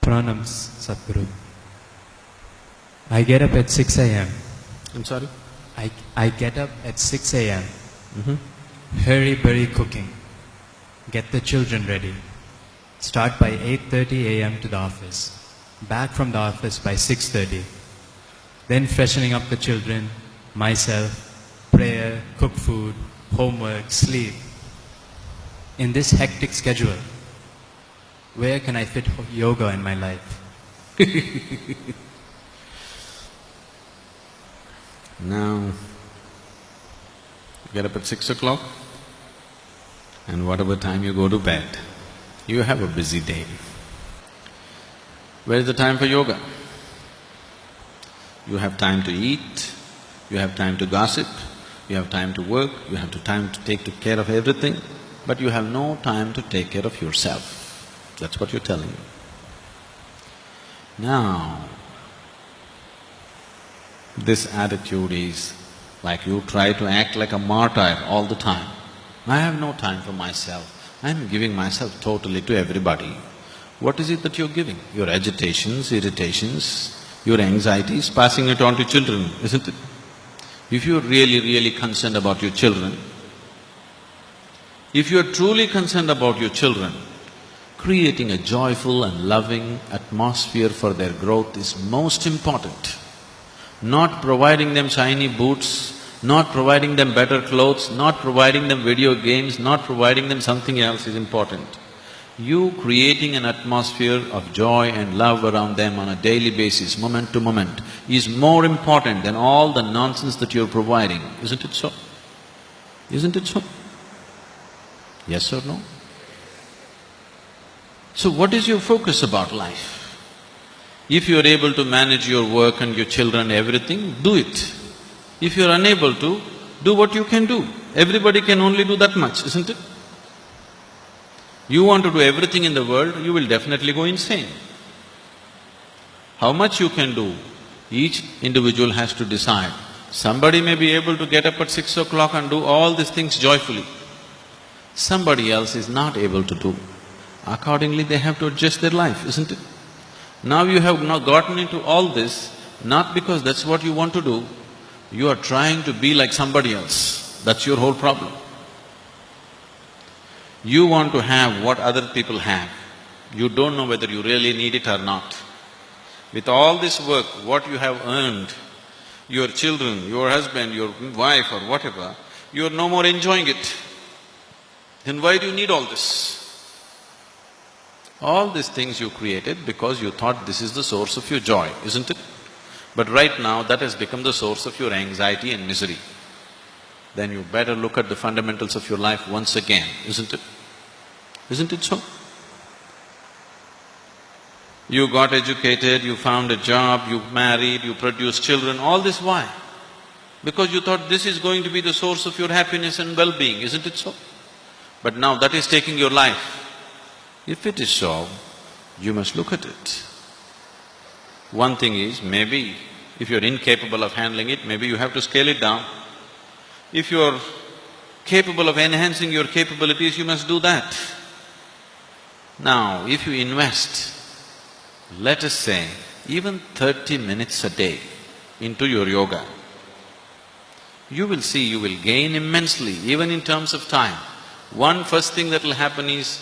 Pranams, Sadguru. I get up at 6 a.m. I'm sorry? I get up at 6 a.m. Hurry-burry cooking. Get the children ready. Start by 8:30 a.m. to the office. Back from the office by 6:30. Then freshening up the children, myself, prayer, cook food, homework, sleep. In this hectic schedule, where can I fit yoga in my life? Now, get up at 6 o'clock, and whatever time you go to bed, you have a busy day. Where is the time for yoga? You have time to eat, you have time to gossip, you have time to work, you have time to take care of everything, but you have no time to take care of yourself. That's what you're telling me. Now, this attitude is like you try to act like a martyr all the time. I have no time for myself, I'm giving myself totally to everybody. What is it that you're giving? Your agitations, irritations, your anxieties, passing it on to children, isn't it? If you're really concerned about your children, if you're truly concerned about your children, creating a joyful and loving atmosphere for their growth is most important. Not providing them shiny boots, not providing them better clothes, not providing them video games, not providing them something else is important. You creating an atmosphere of joy and love around them on a daily basis, moment to moment, is more important than all the nonsense that you're providing, isn't it so? Isn't it so? Yes or no? So what is your focus about life? If you're able to manage your work and your children, everything, do it. If you're unable to, do what you can do. Everybody can only do that much, isn't it? You want to do everything in the world, you will definitely go insane. How much you can do, each individual has to decide. Somebody may be able to get up at 6 o'clock and do all these things joyfully. Somebody else is not able to do. Accordingly, they have to adjust their life, isn't it? Now you have now gotten into all this, not because that's what you want to do, you are trying to be like somebody else. That's your whole problem. You want to have what other people have. You don't know whether you really need it or not. With all this work, what you have earned, your children, your husband, your wife or whatever, you are no more enjoying it. Then why do you need all this? All these things you created because you thought this is the source of your joy, isn't it? But right now, that has become the source of your anxiety and misery. Then you better look at the fundamentals of your life once again, isn't it? Isn't it so? You got educated, you found a job, you married, you produced children, all this why? Because you thought this is going to be the source of your happiness and well-being, isn't it so? But now that is taking your life. If it is so, you must look at it. One thing is, maybe if you're incapable of handling it, maybe you have to scale it down. If you're capable of enhancing your capabilities, you must do that. Now, if you invest, let us say, even 30 minutes a day into your yoga, you will see you will gain immensely, even in terms of time. One first thing that will happen is,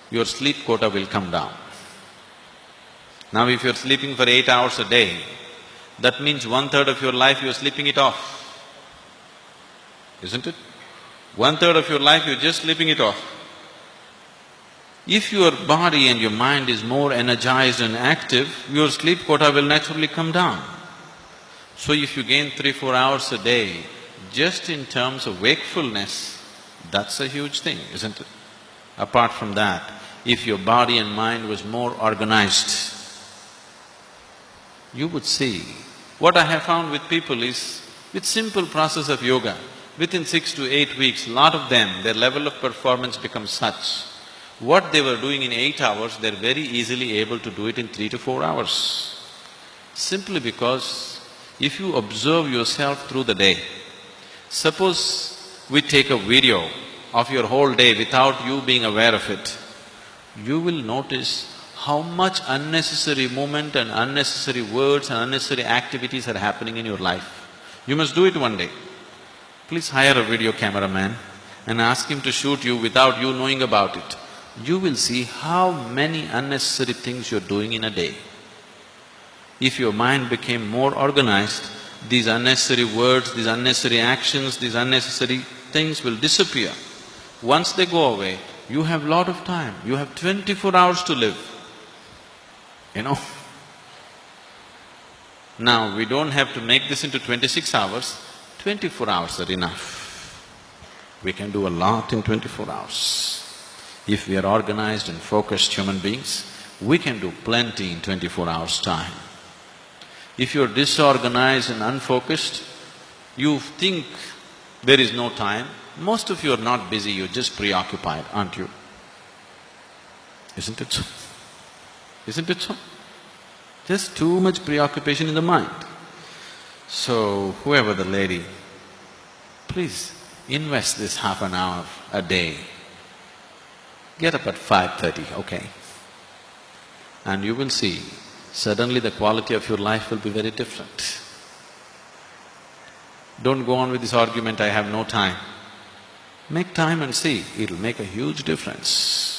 your sleep quota will come down. Now if you're sleeping for 8 hours a day, that means 1/3 of your life you're sleeping it off, isn't it? 1/3 of your life you're just sleeping it off. If your body and your mind is more energized and active, your sleep quota will naturally come down. So if you gain 3-4 hours a day, just in terms of wakefulness, that's a huge thing, isn't it? Apart from that, if your body and mind was more organized, you would see. What I have found with people is, with simple process of yoga, within 6 to 8 weeks, lot of them, their level of performance becomes such. What they were doing in 8 hours, they're very easily able to do it in 3 to 4 hours. Simply because if you observe yourself through the day, suppose we take a video of your whole day without you being aware of it, you will notice how much unnecessary movement and unnecessary words and unnecessary activities are happening in your life. You must do it one day. Please hire a video cameraman and ask him to shoot you without you knowing about it. You will see how many unnecessary things you're doing in a day. If your mind became more organized, these unnecessary words, these unnecessary actions, these unnecessary things will disappear. Once they go away, you have lot of time. You have 24 hours to live. You know? Now, we don't have to make this into 26 hours, 24 hours are enough. We can do a lot in 24 hours. If we are organized and focused human beings, we can do plenty in 24 hours' time. If you're disorganized and unfocused, you think there is no time. Most of you are not busy, you're just preoccupied, aren't you? Isn't it so? Isn't it so? Just too much preoccupation in the mind. So, whoever the lady, please invest this half an hour a day. Get up at 5:30, okay? And you will see, suddenly the quality of your life will be very different. Don't go on with this argument, I have no time. Make time and see, it'll make a huge difference.